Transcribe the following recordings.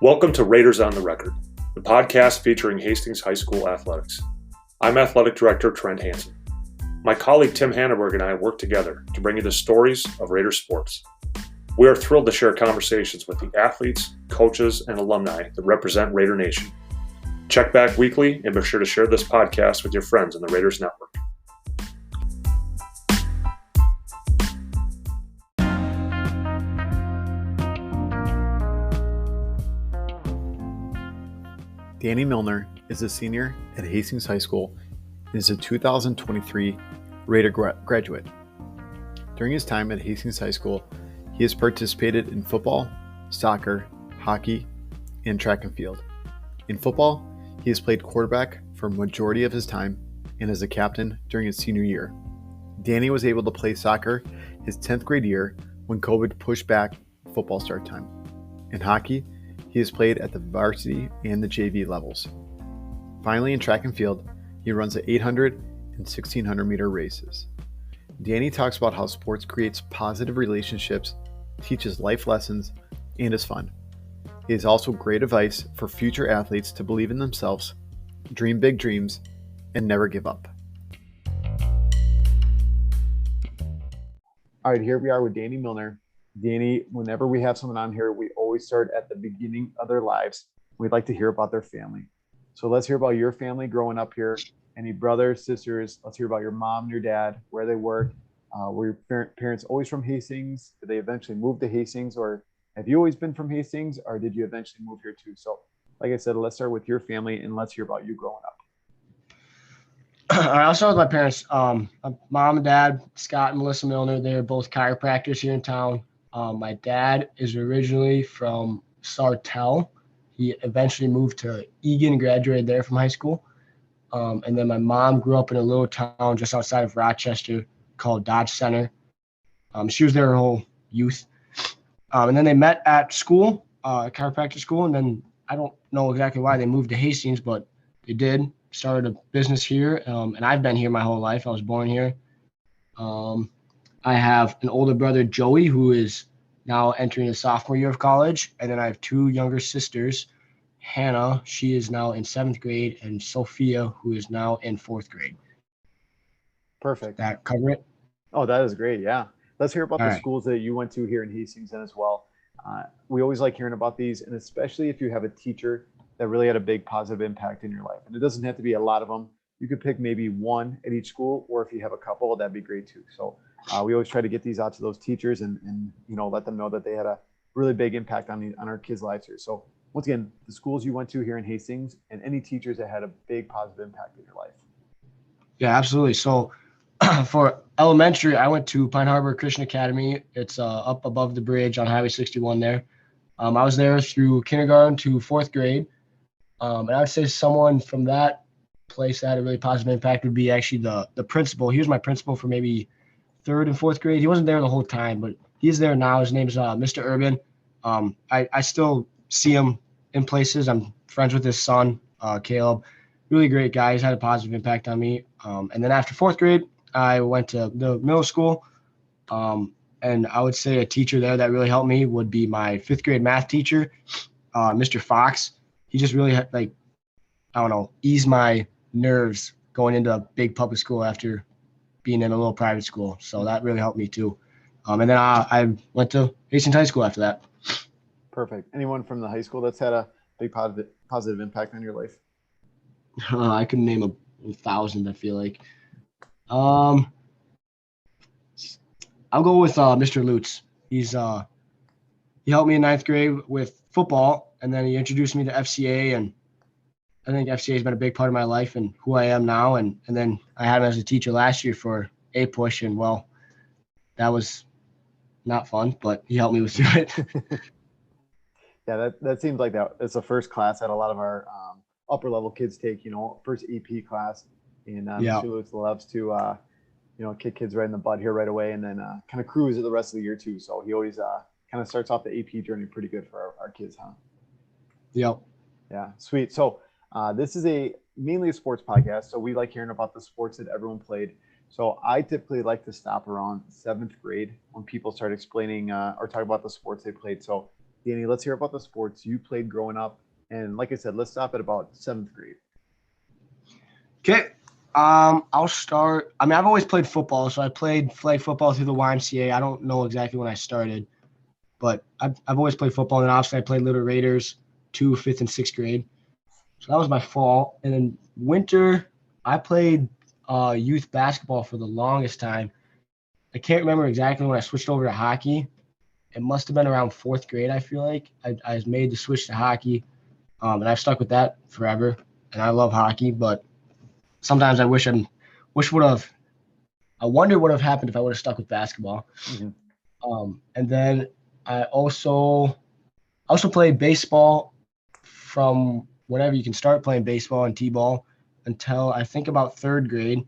Welcome to Raiders on the Record, the podcast featuring Hastings High School athletics. I'm Athletic Director Trent Hansen. My colleague Tim Hanneberg and I work together to bring you the stories of Raider sports. We are thrilled to share conversations with the athletes, coaches, and alumni that represent Raider Nation. Check back weekly and be sure to share this podcast with your friends in the Raiders Network. Danny Millner is a senior at Hastings High School and is a 2023 Raider graduate. During his time at Hastings High School, he has participated in football, soccer, hockey, and track and field. In football, he has played quarterback for a majority of his time and as a captain during his senior year. Danny was able to play soccer his 10th grade year when COVID pushed back football start time. In hockey, he has played at the varsity and the JV levels. Finally, in track and field, he runs the 800 and 1600 meter races. Danny talks about how sports creates positive relationships, teaches life lessons, and is fun. He is also great advice for future athletes to believe in themselves, dream big dreams, and never give up. All right, here we are with Danny Millner. Danny, whenever we have someone on here, we always start at the beginning of their lives. We'd like to hear about their family. So let's hear about your family growing up here. Any brothers, sisters? Let's hear about your mom and your dad, where they work. Were your parents always from Hastings? Did they eventually move to Hastings? Or have you always been from Hastings? Or did you eventually move here too? So like I said, let's start with your family and let's hear about you growing up. All right, I'll start with my parents. My mom and dad, Scott and Melissa Millner, they're both chiropractors here in town. My dad is originally from Sartell. He eventually moved to Egan, graduated there from high school. And then my mom grew up in a little town just outside of Rochester called Dodge Center. She was there her whole youth. And then they met at school, chiropractic school. And then I don't know exactly why they moved to Hastings, but they did. Started a business here. And I've been here my whole life. I was born here. I have an older brother, Joey, who is now entering his sophomore year of college. And then I have two younger sisters, Hannah, she is now in 7th grade, and Sophia, who is now in 4th grade. Perfect. That cover it? Oh, that is great. Yeah. Let's hear about All the right. schools that you went to here in Hastings then as well. We always like hearing about these, and especially if you have a teacher that really had a big positive impact in your life. And it doesn't have to be a lot of them. You could pick maybe one at each school, or if you have a couple, that'd be great too. So we always try to get these out to those teachers and let them know that they had a really big impact on our kids' lives here. So once again, the schools you went to here in Hastings and any teachers that had a big positive impact in your life. Yeah, absolutely. So for elementary, I went to Pine Harbor Christian Academy. It's up above the bridge on Highway 61 there. I was there through kindergarten to 4th grade. And I would say someone from that place that had a really positive impact would be actually the principal. He was my principal for maybe 3rd and 4th grade. He wasn't there the whole time, but he's there now. His name's Mr. Urban. I still see him in places. I'm friends with his son, Caleb. Really great guy. He's had a positive impact on me. And then after 4th grade, I went to the middle school. And I would say a teacher there that really helped me would be my 5th grade math teacher, Mr. Fox. He just really eased my nerves going into a big public school after being in a little private school. So that really helped me too. And then I went to Hastings High School after that. Perfect. Anyone from the high school that's had a big positive impact on your life? I could name 1,000, I feel like. I'll go with Mr. Lutz. He helped me in 9th grade with football, and then he introduced me to FCA, and I think FCA has been a big part of my life and who I am now. And then I had him as a teacher last year for A-Push, and well, that was not fun, but he helped me through it. Yeah, that seems like that's the first class that a lot of our upper level kids take, first EP class. And Mr. Lutz loves to, kick kids right in the butt here right away, and then kind of cruise the rest of the year too. So he always kind of starts off the AP journey pretty good for our kids, huh? Yep. Yeah, sweet. So this is mainly a sports podcast. So we like hearing about the sports that everyone played. So I typically like to stop around 7th grade when people start explaining or talk about the sports they played. So Danny, let's hear about the sports you played growing up. And like I said, let's stop at about 7th grade. Okay. I'll start. I mean, I've always played football, so I played flag football through the YMCA. I don't know exactly when I started, but I've always played football. And obviously, I played Little Raiders 2, 5th, and 6th grade. So that was my fall. And then winter, I played youth basketball for the longest time. I can't remember exactly when I switched over to hockey. It must have been around 4th grade, I feel like. I made the switch to hockey, and I've stuck with that forever. And I love hockey, but sometimes I wonder what would have happened if I would have stuck with basketball. And then I also played baseball from whenever you can start playing baseball and t-ball until I think about 3rd grade.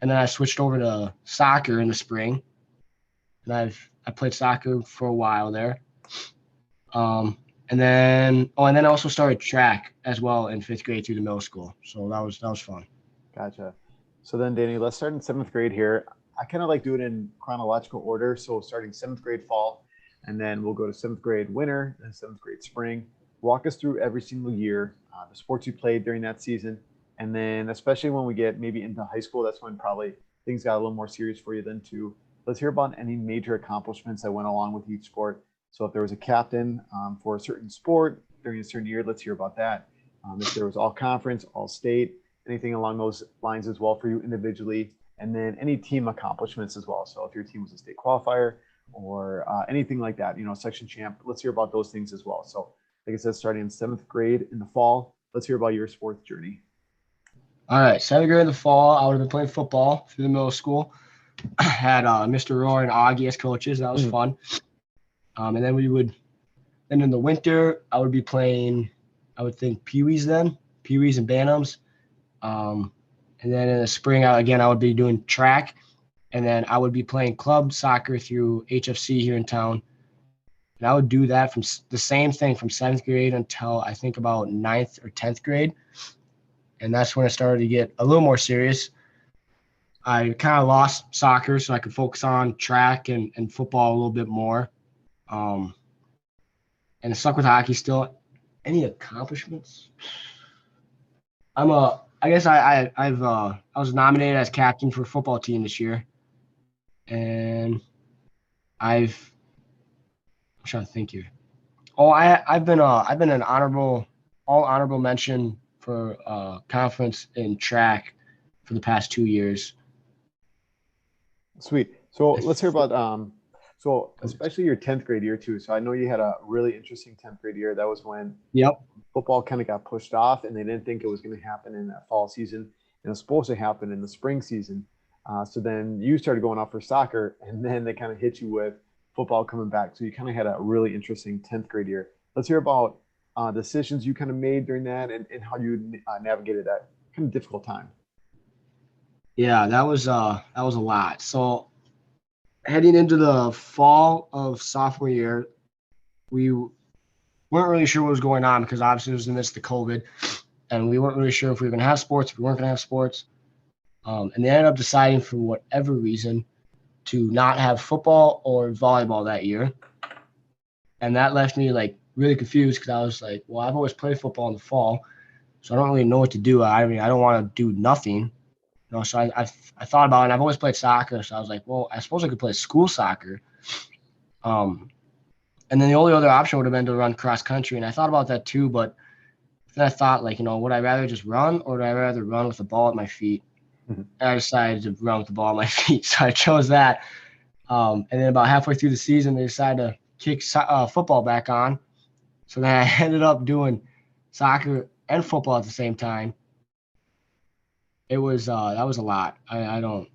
And then I switched over to soccer in the spring. And I played soccer for a while there. And then I also started track as well in 5th grade through the middle school. So that was fun. Gotcha. So then, Danny, let's start in 7th grade here. I kind of like doing it in chronological order. So starting 7th grade fall, and then we'll go to 7th grade winter, and 7th grade spring. Walk us through every single year, the sports you played during that season. And then especially when we get maybe into high school, that's when probably things got a little more serious for you then too. Let's hear about any major accomplishments that went along with each sport. So if there was a captain for a certain sport during a certain year, let's hear about that. If there was all conference, all state, anything along those lines as well for you individually, and then any team accomplishments as well. So if your team was a state qualifier or anything like that, section champ, let's hear about those things as well. So like I said, starting in 7th grade in the fall, let's hear about your sports journey. All right, 7th grade in the fall, I would have been playing football through the middle school. I had Mr. Rohr and Augie as coaches. That was fun. And then in the winter, I would be playing, I would think Pee-wees and Bantams. And then in the spring, I would be doing track. And then I would be playing club soccer through HFC here in town. And I would do that from the same thing from 7th grade until I think about 9th or 10th grade. And that's when it started to get a little more serious. I kind of lost soccer, so I could focus on track and football a little bit more. And stuck with hockey still. Any accomplishments? I was nominated as captain for a football team this year. And I'm trying to think here. Oh, I've been an honorable mention for conference in track for the past 2 years. Sweet. So let's hear about so especially your 10th grade year too. So I know you had a really interesting 10th grade year. That was when football kind of got pushed off, and they didn't think it was going to happen in that fall season. And it was supposed to happen in the spring season. So then you started going off for soccer, and then they kind of hit you with football coming back. So you kind of had a really interesting 10th grade year. Let's hear about decisions you kind of made during that and how you navigated that kind of difficult time. Yeah, that was a lot. So heading into the fall of sophomore year, we weren't really sure what was going on because obviously it was in the midst of COVID, and we weren't really sure if we were going to have sports, if we weren't going to have sports. And they ended up deciding for whatever reason to not have football or volleyball that year. And that left me really confused because I was like, well, I've always played football in the fall, so I don't really know what to do. I mean, I don't want to do nothing. So I thought about it, and I've always played soccer. So I was like, well, I suppose I could play school soccer. And then the only other option would have been to run cross country. And I thought about that too, but then I thought would I rather just run or would I rather run with the ball at my feet? And I decided to run with the ball at my feet. So I chose that. And then about halfway through the season, they decided to kick football back on. So then I ended up doing soccer and football at the same time. It was that was a lot. I don't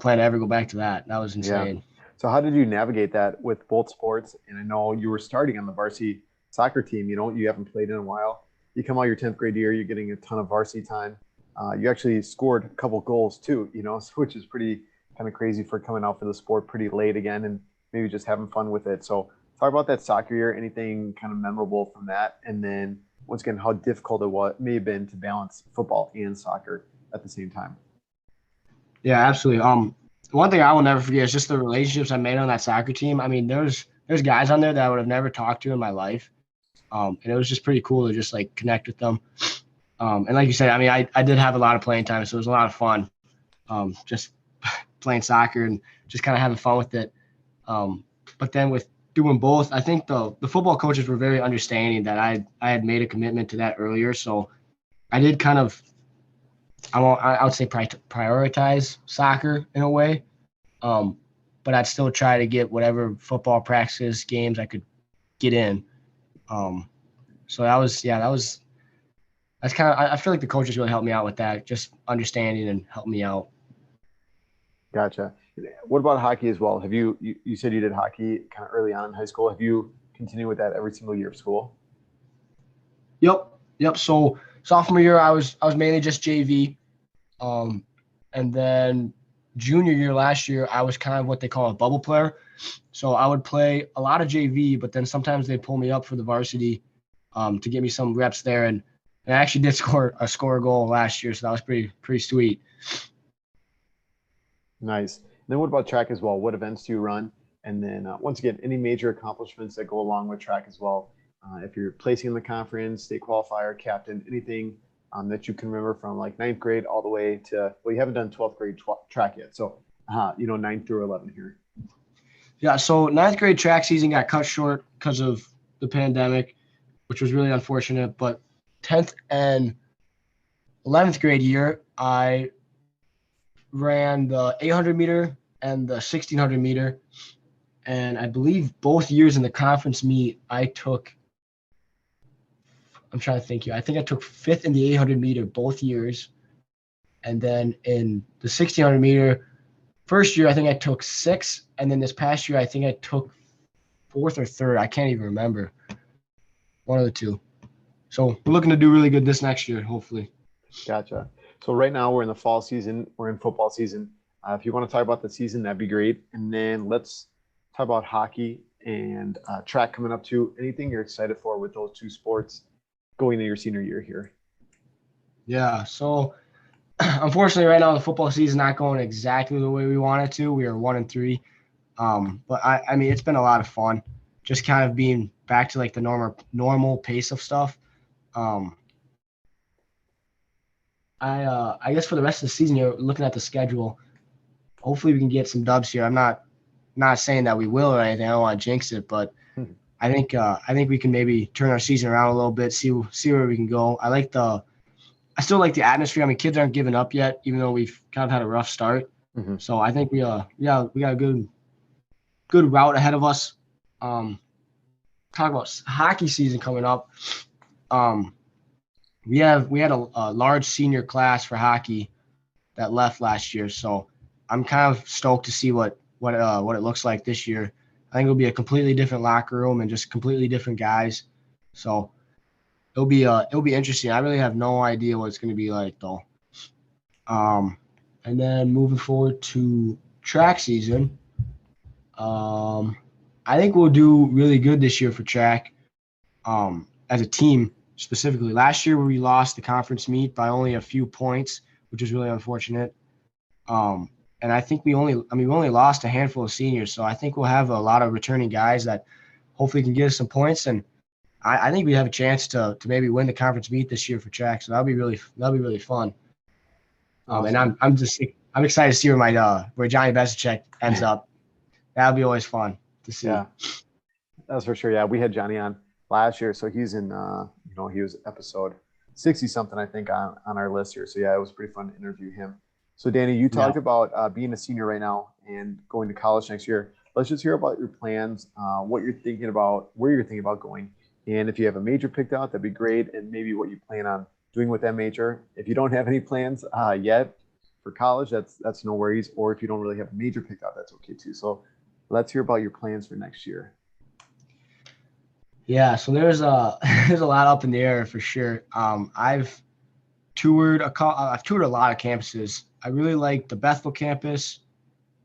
plan to ever go back to that. That was insane. Yeah. So how did you navigate that with both sports? And I know you were starting on the varsity soccer team. You haven't played in a while. You come out your 10th grade year, you're getting a ton of varsity time. You actually scored a couple goals too, which is pretty kind of crazy for coming out for the sport pretty late again and maybe just having fun with it. So talk about that soccer year, anything kind of memorable from that. And then once again, how difficult it may have been to balance football and soccer at the same time. Yeah, absolutely. One thing I will never forget is just the relationships I made on that soccer team. I mean, there's there's guys on there that I would have never talked to in my life. And it was just pretty cool to just like connect with them. And like you said, I mean, I did have a lot of playing time, so it was a lot of fun. Just playing soccer and just kind of having fun with it. But then with doing both, I think the football coaches were very understanding that I had made a commitment to that earlier. So I did kind of, I would say prioritize soccer in a way. But I'd still try to get whatever football practices, games I could get in. So that's kind of, I feel like the coaches really helped me out with that, just understanding and helping me out. Gotcha. What about hockey as well? Have you said you did hockey kind of early on in high school. Have you continued with that every single year of school? Yep. So sophomore year, I was mainly just JV. And then junior year last year, I was kind of what they call a bubble player. So I would play a lot of JV, but then sometimes they'd pull me up for the varsity to get me some reps there. And I actually did score a goal last year, so that was pretty sweet. Nice. And then what about track as well? What events do you run? And then once again, any major accomplishments that go along with track as well? If you're placing in the conference, state qualifier, captain, anything that you can remember from like ninth grade all the way to, well, you haven't done 12th grade track yet. So, 9 through 11 here. Yeah, so ninth grade track season got cut short because of the pandemic, which was really unfortunate. But 10th and 11th grade year, I ran the 800 meter and the 1600 meter. And I believe both years in the conference meet, I'm trying to think here. I think I took 5th in the 800 meter both years. And then in the 1600 meter, first year, I think I took 6th. And then this past year, I think I took 4th or 3rd. I can't even remember. One of the two. So we're looking to do really good this next year, hopefully. Gotcha. So right now we're in the fall season. We're in football season. If you want to talk about the season, that'd be great. And then let's talk about hockey and track coming up too. Anything you're excited for with those two sports going into your senior year here? Yeah. So unfortunately, right now the football season not going exactly the way we want it to. We are 1-3. But I mean, it's been a lot of fun, just kind of being back to like the normal pace of stuff. I guess for the rest of the season, you're looking at the schedule. Hopefully, we can get some dubs here. I'm not saying that we will or anything. I don't want to jinx it, but I think we can maybe turn our season around a little bit, see where we can go. I still like the atmosphere. I mean, kids aren't giving up yet, even though we've kind of had a rough start. Mm-hmm. So I think we got a good route ahead of us. Talk about hockey season coming up. We had a large senior class for hockey that left last year, so I'm kind of stoked to see what it looks like this year. I think it'll be a completely different locker room and just completely different guys. So it'll be interesting. I really have no idea what it's going to be like though. And then moving forward to track season, I think we'll do really good this year for track. As a team specifically, last year we lost the conference meet by only a few points, which is really unfortunate. And I think we only lost a handful of seniors, so I think we'll have a lot of returning guys that hopefully can get us some points. And I think we have a chance to maybe win the conference meet this year for track. So that'll be really fun. Awesome. And I'm excited to see where Johnny Besicek ends up. That'll be always fun to see. Yeah, that's for sure. Yeah, we had Johnny on last year, so he's in he was episode 60 something I think on our list here. So yeah, it was pretty fun to interview him. So Danny, you talked about being a senior right now and going to college next year. Let's just hear about your plans, what you're thinking about, where you're thinking about going, and if you have a major picked out, that'd be great, and maybe what you plan on doing with that major. If you don't have any plans yet for college, that's no worries. Or if you don't really have a major picked out, that's okay too. So let's hear about your plans for next year. Yeah, so there's a lot up in the air for sure. I've toured a lot of campuses. I really liked the Bethel campus,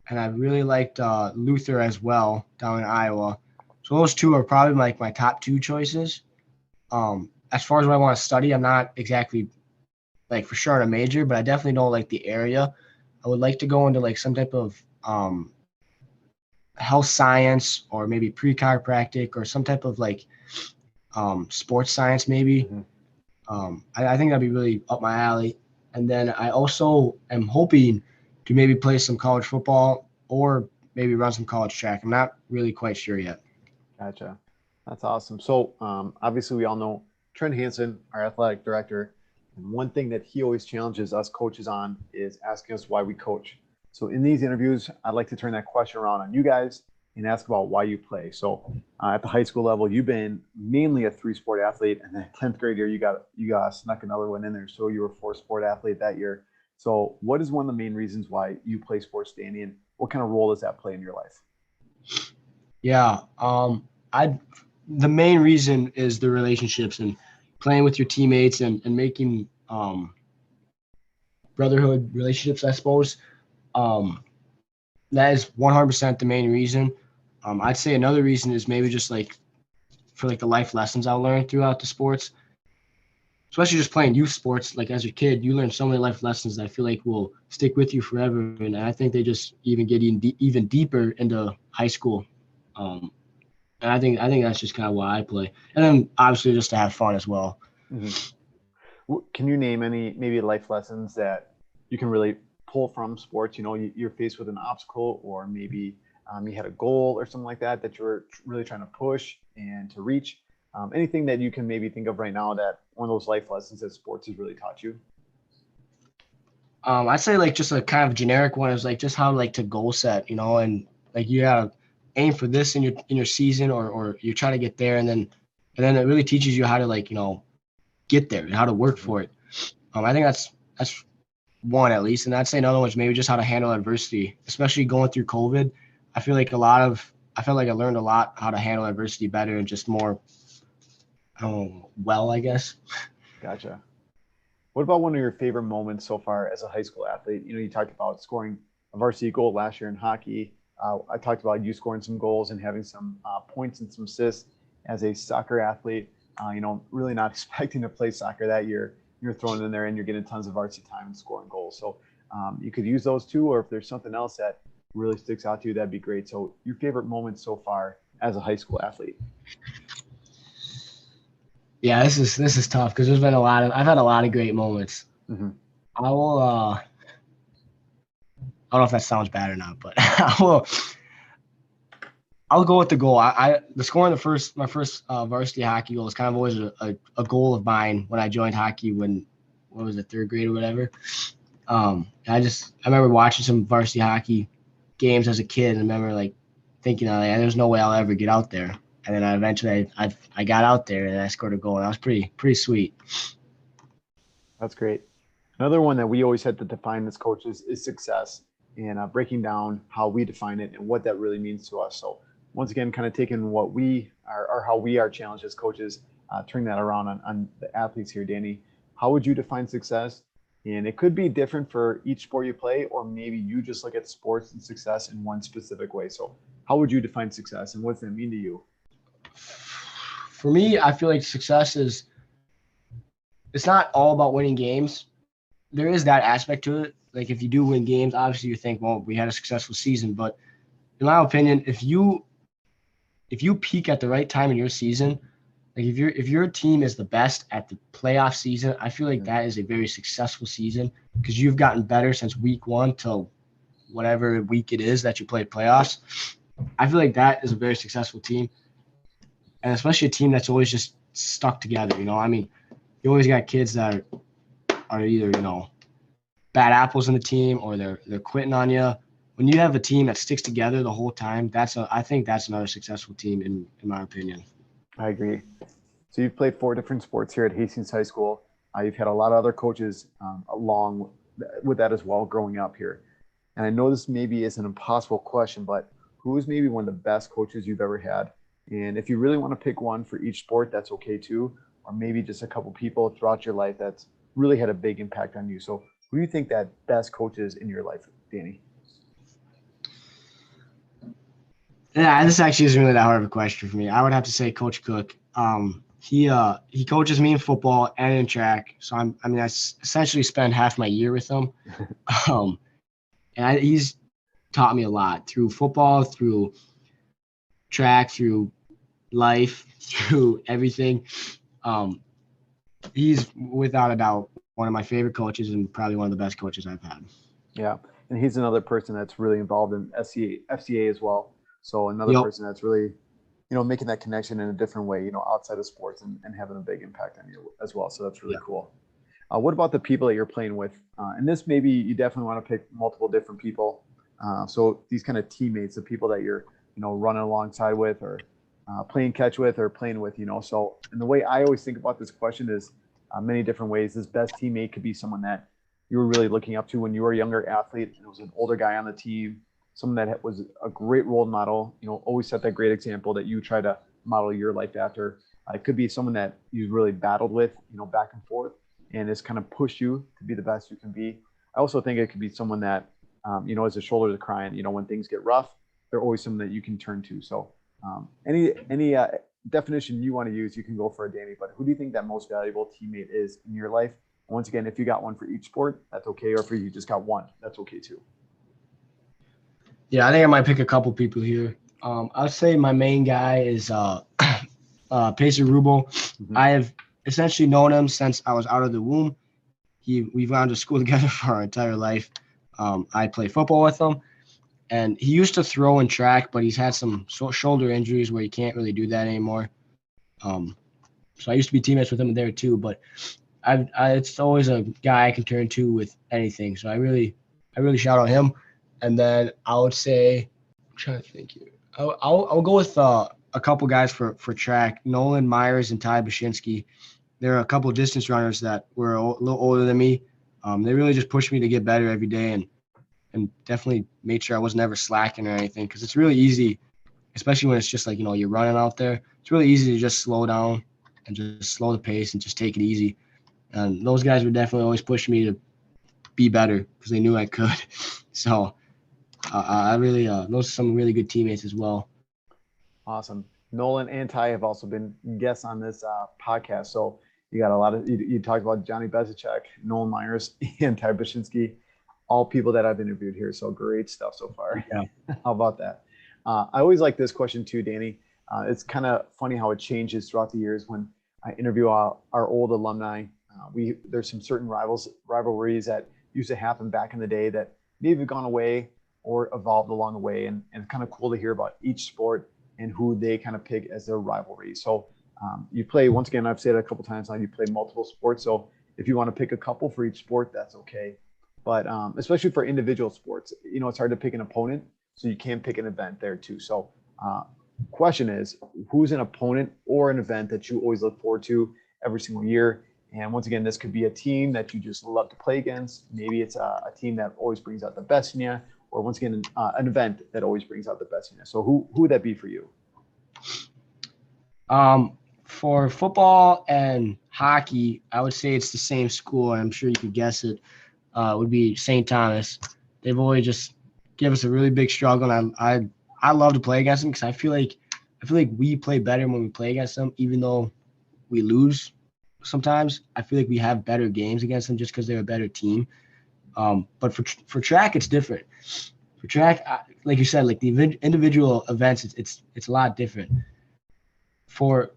and I really liked Luther as well down in Iowa. So those two are probably like my top two choices. As far as what I want to study, I'm not exactly like for sure in a major, but I definitely don't like the area. I would like to go into like some type of health science or maybe pre-chiropractic or some type of like sports science maybe. I think that'd be really up my alley. And then I also am hoping to maybe play some college football or maybe run some college track. I'm not really quite sure yet. Gotcha. That's awesome. So obviously we all know Trent Hansen, our athletic director, and one thing that he always challenges us coaches on is asking us why we coach. So in these interviews, I'd like to turn that question around on you guys and ask about why you play. So at the high school level, you've been mainly a 3-sport athlete, and then 10th grade year, you got snuck another one in there. So you were a 4-sport athlete that year. So what is one of the main reasons why you play sports, Danny, and what kind of role does that play in your life? Yeah, the main reason is the relationships and playing with your teammates and making brotherhood relationships, I suppose. That is 100% the main reason. I'd say another reason is maybe just like for like the life lessons I learned throughout the sports, especially just playing youth sports. Like as a kid, you learn so many life lessons that I feel like will stick with you forever. And I think they just even get even deeper into high school. And I think that's just kind of why I play. And then obviously just to have fun as well. Can you name any maybe life lessons that you can really pull from sports? You know, you're faced with an obstacle, or maybe you had a goal or something like that you were really trying to push and to reach. Anything that you can maybe think of right now that one of those life lessons that sports has really taught you? I'd say like just a kind of generic one is like just how like to goal set, you know, and like you gotta aim for this in your season or you try to get there, and then it really teaches you how to like, you know, get there and how to work for it. I think that's one at least, and I'd say another one is maybe just how to handle adversity, especially going through COVID. I feel like I felt like I learned a lot how to handle adversity better and just more, I guess. Gotcha. What about one of your favorite moments so far as a high school athlete? You know, you talked about scoring a varsity goal last year in hockey. I talked about you scoring some goals and having some points and some assists as a soccer athlete. You know, really not expecting to play soccer that year. You're thrown in there and you're getting tons of varsity time and scoring goals. So you could use those two, or if there's something else that really sticks out to you, that'd be great. So your favorite moment so far as a high school athlete? Yeah, this is tough because I've had a lot of great moments. I will I don't know if that sounds bad or not, but I'll go with the goal. The scoring my first varsity hockey goal is kind of always a goal of mine when I joined hockey when was it, 3rd grade or whatever. I remember watching some varsity hockey games as a kid and I remember like thinking, there's no way I'll ever get out there. And then eventually I got out there and I scored a goal. And that was pretty sweet. That's great. Another one that we always had to define as coaches is success, and breaking down how we define it and what that really means to us. So once again, kind of taking what we are or how we are challenged as coaches, turning that around on the athletes here. Danny, how would you define success? And it could be different for each sport you play, or maybe you just look at sports and success in one specific way. So how would you define success and what does that mean to you? For me, I feel like success it's not all about winning games. There is that aspect to it. Like if you do win games, obviously you think, well, we had a successful season. But in my opinion, if you peak at the right time in your season, like if your team is the best at the playoff season, I feel like that is a very successful season because you've gotten better since week 1 till whatever week it is that you play playoffs. I feel like that is a very successful team. And especially a team that's always just stuck together, you know. I mean, you always got kids that are either, you know, bad apples in the team or they're quitting on you. When you have a team that sticks together the whole time, I think that's another successful team in my opinion. I agree. So you've played 4 different sports here at Hastings High School. You've had a lot of other coaches along with that as well growing up here. And I know this maybe is an impossible question, but who is maybe one of the best coaches you've ever had? And if you really want to pick one for each sport, that's okay too. Or maybe just a couple people throughout your life that's really had a big impact on you. So who do you think that best coach is in your life, Danny? Yeah, this actually isn't really that hard of a question for me. I would have to say Coach Cook. He coaches me in football and in track. So I essentially spend half my year with him. And he's taught me a lot through football, through track, through life, through everything. He's without a doubt one of my favorite coaches and probably one of the best coaches I've had. Yeah, and he's another person that's really involved in FCA as well. So another person that's really, making that connection in a different way, outside of sports and having a big impact on you as well. So that's really cool. What about the people that you're playing with? And this maybe you definitely want to pick multiple different people. So these kind of teammates, the people that you're, running alongside with or playing catch with or playing with, So, and the way I always think about this question is many different ways. This best teammate could be someone that you were really looking up to when you were a younger athlete, and it was an older guy on the team, someone that was a great role model, always set that great example that you try to model your life after. It could be someone that you really battled with, back and forth, and has kind of pushed you to be the best you can be. I also think it could be someone that, is a shoulder to cry on, when things get rough, they're always someone that you can turn to. So any definition you want to use, you can go for it, Danny, but who do you think that most valuable teammate is in your life? And once again, if you got one for each sport, that's okay. Or if you just got one, that's okay too. Yeah, I think I might pick a couple people here. I'd say my main guy is Pacer Rubo. Mm-hmm. I have essentially known him since I was out of the womb. We've gone to school together for our entire life. I play football with him, and he used to throw and track, but he's had some shoulder injuries where he can't really do that anymore. So I used to be teammates with him there too, but it's always a guy I can turn to with anything. So I really shout out him. And then I would say, I'm trying to think here. I'll go with a couple guys for track, Nolan Myers and Ty Bashinsky. There are a couple distance runners that were a little older than me. They really just pushed me to get better every day and definitely made sure I was never slacking or anything, because it's really easy, especially when it's just like, you're running out there. It's really easy to just slow down and just slow the pace and just take it easy. And those guys would definitely always push me to be better because they knew I could. So I really, those are some really good teammates as well. Awesome. Nolan and Ty have also been guests on this podcast. So you got a lot of, you talked about Johnny Bezicek, Nolan Myers, and Ty Bashinsky, all people that I've interviewed here. So great stuff so far. Yeah. How about that? I always like this question too, Danny. It's kind of funny how it changes throughout the years when I interview our old alumni. There's some certain rivalries that used to happen back in the day that maybe have gone away or evolved along the way. And it's kind of cool to hear about each sport and who they kind of pick as their rivalry. So you play, once again, I've said it a couple times now, you play multiple sports. So if you want to pick a couple for each sport, that's okay. But especially for individual sports, it's hard to pick an opponent. So you can pick an event there too. So question is, who's an opponent or an event that you always look forward to every single year? And once again, this could be a team that you just love to play against. Maybe it's a team that always brings out the best in you, or once again, an event that always brings out the best in you. So who would that be for you? For football and hockey, I would say it's the same school. I'm sure you could guess it. Would be St. Thomas. They've always just give us a really big struggle, and I love to play against them because I feel like we play better when we play against them, even though we lose sometimes. I feel like we have better games against them just because they're a better team. But for track, it's different. For track, like you said, like the individual events, it's a lot different. Like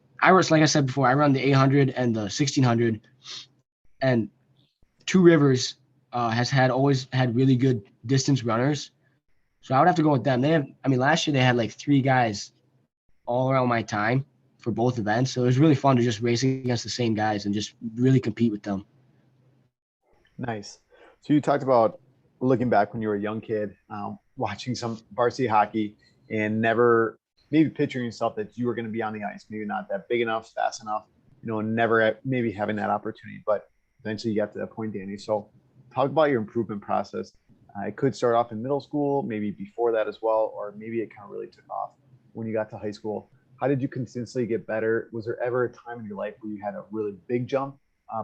I said before, I run the 800 and the 1600, and Two Rivers has always had really good distance runners. So I would have to go with them. Last year they had like 3 guys all around my time for both events. So it was really fun to just race against the same guys and just really compete with them. Nice. So you talked about looking back when you were a young kid, watching some varsity hockey and never maybe picturing yourself that you were going to be on the ice, maybe not that big enough, fast enough, never maybe having that opportunity, but eventually you got to that point, Danny. So talk about your improvement process. It could start off in middle school, maybe before that as well, or maybe it kind of really took off when you got to high school. How did you consistently get better? Was there ever a time in your life where you had a really big jump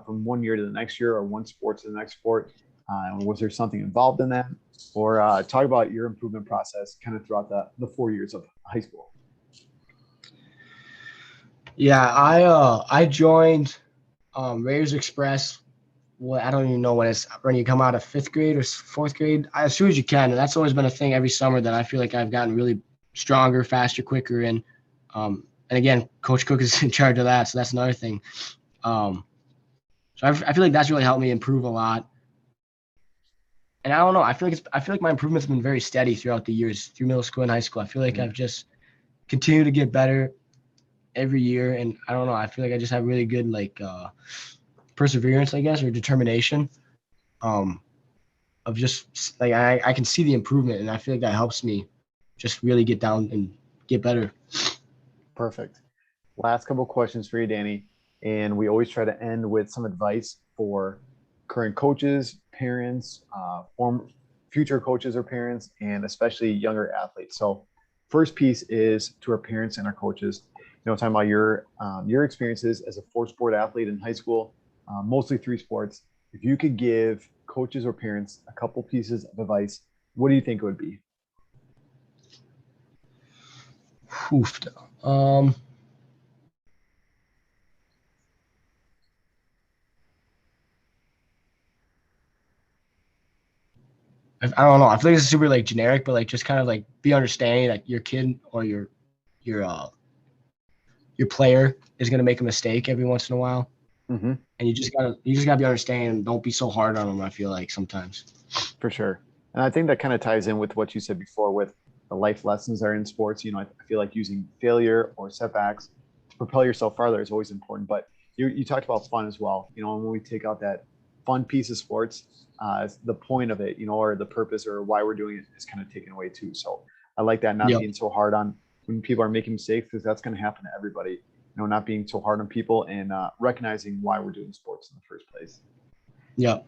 from one year to the next year, or one sport to the next sport? Was there something involved in that? Or talk about your improvement process kind of throughout the 4 years of high school. Yeah, I joined Raiders Express I don't even know when you come out of fifth grade or fourth grade, as soon as you can. And that's always been a thing every summer that I feel like I've gotten really stronger, faster, quicker. And again, Coach Cook is in charge of that. So that's another thing. So I feel like that's really helped me improve a lot. And I don't know, I feel like my improvements have been very steady throughout the years, through middle school and high school. I feel like I've just continued to get better every year. And I don't know, I feel like I just have really good perseverance, I guess, or determination. Of just like I can see the improvement, and I feel like that helps me just really get down and get better. Perfect. Last couple questions for you, Danny. And we always try to end with some advice for current coaches, parents, future coaches or parents, and especially younger athletes. So first piece is to our parents and our coaches, talking about your experiences as a 4-sport athlete in high school, mostly 3 sports. If you could give coaches or parents a couple pieces of advice, what do you think it would be? Oof. I don't know. I feel like it's super generic, but just kind of be understanding that your kid or your player is gonna make a mistake every once in a while, and you just gotta be understanding. Don't be so hard on them. I feel like sometimes. For sure, and I think that kind of ties in with what you said before with the life lessons that are in sports. I feel like using failure or setbacks to propel yourself farther is always important. But you talked about fun as well. When we take out that fun piece of sports, the point of it, or the purpose or why we're doing it is kind of taken away too. So I like that, not being so hard on when people are making mistakes, because that's going to happen to everybody. Not being so hard on people and recognizing why we're doing sports in the first place. Yeah.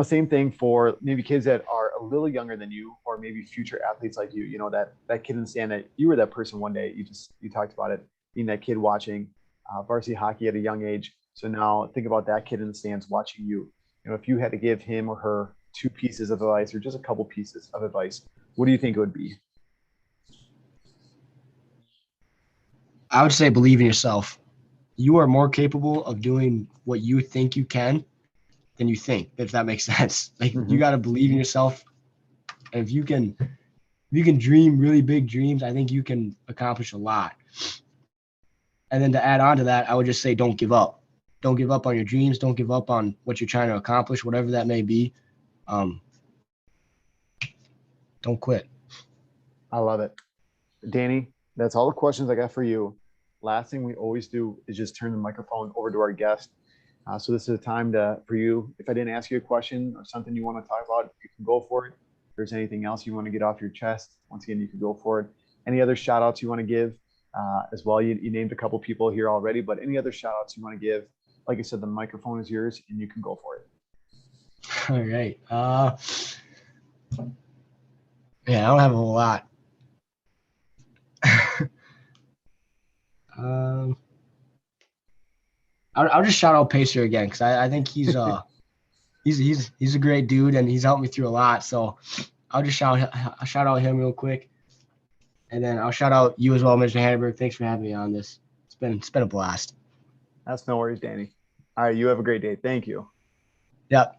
Same thing for maybe kids that are a little younger than you, or maybe future athletes like you. That kid in the stand, that you were that person one day. You talked about it, being that kid watching varsity hockey at a young age. So now think about that kid in the stands watching you. If you had to give him or her 2 pieces of advice, or just a couple pieces of advice, what do you think it would be? I would say believe in yourself. You are more capable of doing what you think you can than you think, if that makes sense. You got to believe in yourself. And if you can dream really big dreams, I think you can accomplish a lot. And then to add on to that, I would just say don't give up. Don't give up on your dreams. Don't give up on what you're trying to accomplish, whatever that may be. Don't quit. I love it. Danny, that's all the questions I got for you. Last thing we always do is just turn the microphone over to our guest. So this is a time for you. If I didn't ask you a question or something you want to talk about, you can go for it. If there's anything else you want to get off your chest, once again, you can go for it. Any other shout outs you want to give as well? You named a couple people here already, but any other shout outs you want to give? Like I said, the microphone is yours and you can go for it. All right. I don't have a whole lot. I'll just shout out Pacer again, because I think he's a great dude, and he's helped me through a lot. So I'll just shout out him real quick, and then I'll shout out you as well, Mr. Hannenberg. Thanks for having me on this. It's been a blast. That's no worries, Danny. All right, you have a great day. Thank you. Yep.